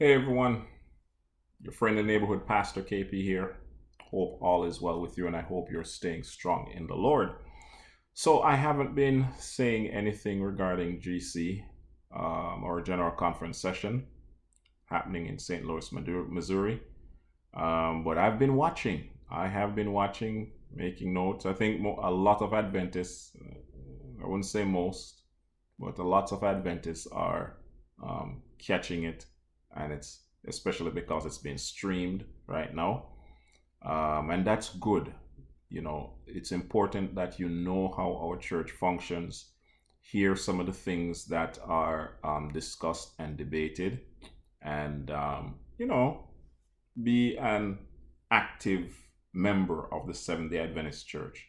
Hey everyone, your friend and neighborhood pastor KP here. Hope all is well with you and I hope you're staying strong in the Lord. So, I haven't been saying anything regarding GC or General Conference session happening in St. Louis, Missouri. But I've been watching. I have been watching, making notes. I think a lot of Adventists, I wouldn't say most, but a lot of Adventists are catching it, and it's especially because it's being streamed right now, and that's good. It's important that you know how our church functions, hear some of the things that are discussed and debated, and be an active member of the Seventh Day Adventist Church.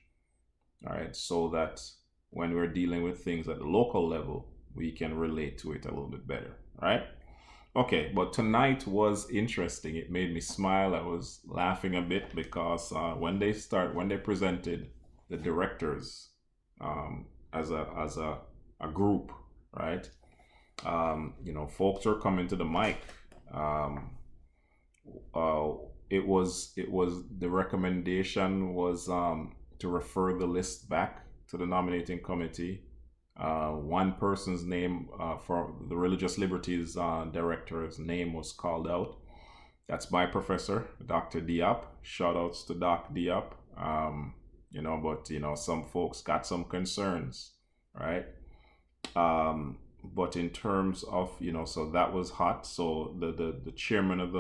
All right, so that when we're dealing with things at the local level, we can relate to it a little bit better. All right. Okay, but tonight was interesting. It made me smile. I was laughing a bit because when they presented the directors as a group, right? Folks are coming to the mic. Uh, it was the recommendation was to refer the list back to the nominating committee. One person's name for the Religious Liberties director's name was called out. That's my professor, Dr. Diop. Shout outs to Doc Diop. But some folks got some concerns, right? But in terms of so that was hot. So the chairman of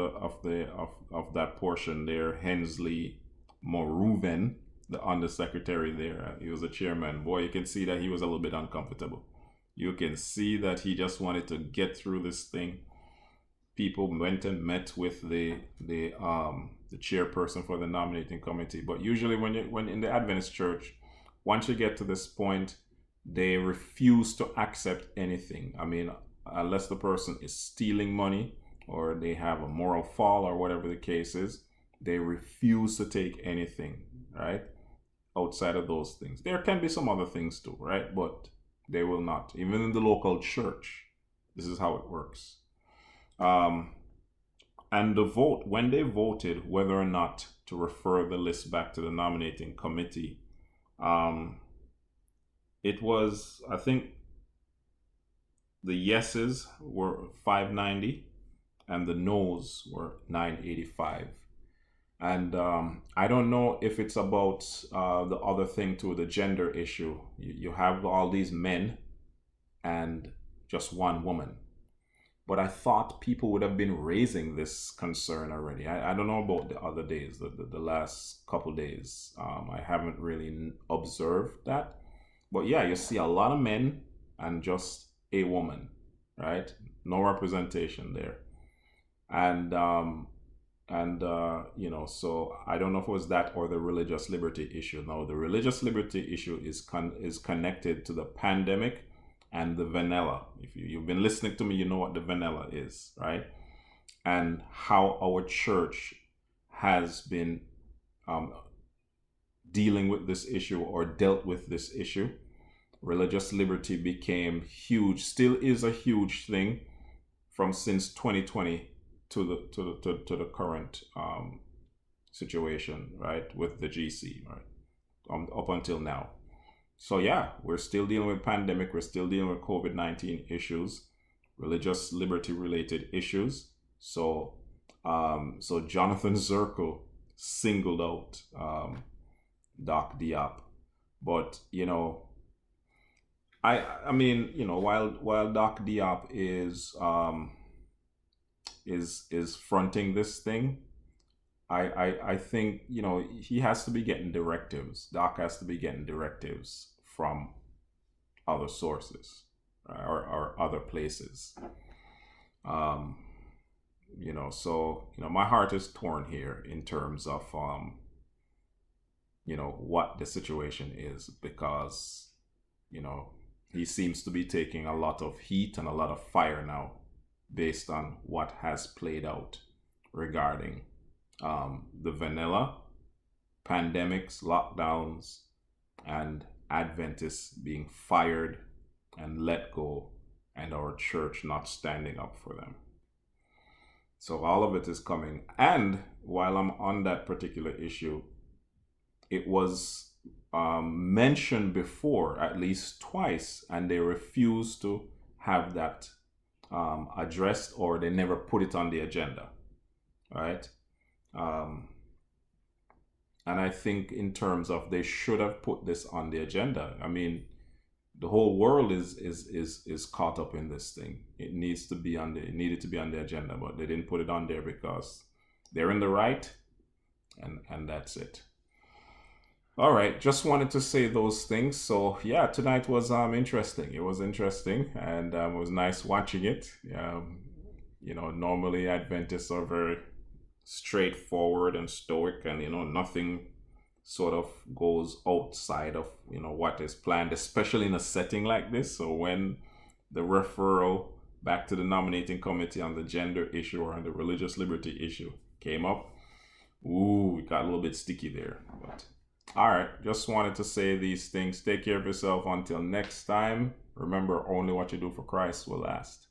that portion there, Hensley Moruven, the undersecretary there, he was a chairman. Boy, you can see that he was a little bit uncomfortable. You can see that he just wanted to get through this thing. People went and met with the chairperson for the nominating committee. But usually when in the Adventist church, once you get to this point, they refuse to accept anything. I mean, unless the person is stealing money or they have a moral fall or whatever the case is, they refuse to take anything, right? Outside of those things. There can be some other things too, right? But they will not. Even in the local church, this is how it works. And the vote, when they voted whether or not to refer the list back to the nominating committee, it was, I think, the yeses were 590 and the noes were 985. And I don't know if it's about the other thing too, the gender issue. You have all these men and just one woman. But I thought people would have been raising this concern already. I don't know about the other days, the last couple days. I haven't really observed that. But yeah, you see a lot of men and just a woman, right? No representation there. So I don't know if it was that or the religious liberty issue. No, the religious liberty issue is connected to the pandemic and the vanilla. If you've been listening to me, you know what the vanilla is, right? And how our church has been dealing with this issue or dealt with this issue. Religious liberty became huge, still is a huge thing from since 2020 to the current situation, right, with the GC, right, up until now. So yeah, we're still dealing with pandemic, we're still dealing with COVID-19 issues, religious liberty related issues. So Jonathan Zirkle singled out Doc Diop, but I mean, while Doc Diop is fronting this thing, I think he has to be getting directives. Doc has to be getting directives from other sources or other places. My heart is torn here in terms of what the situation is, because he seems to be taking a lot of heat and a lot of fire now based on what has played out regarding the vanilla, pandemics, lockdowns, and Adventists being fired and let go, and our church not standing up for them. So all of it is coming. And while I'm on that particular issue, it was mentioned before at least twice, and they refused to have that addressed, or they never put it on the agenda, right? And I think in terms of, they should have put this on the agenda. I mean, the whole world is caught up in this thing. It needs to be on the, it needed to be on the agenda, but they didn't put it on there because they're in the right, and that's it. All right, just wanted to say those things. So yeah, tonight was interesting. It was interesting, and it was nice watching it. You know, normally Adventists are very straightforward and stoic, and you know, nothing sort of goes outside of, you know, what is planned, especially in a setting like this. So when the referral back to the nominating committee on the gender issue or on the religious liberty issue came up, ooh, it got a little bit sticky there. But all right, just wanted to say these things. Take care of yourself until next time. Remember, only what you do for Christ will last.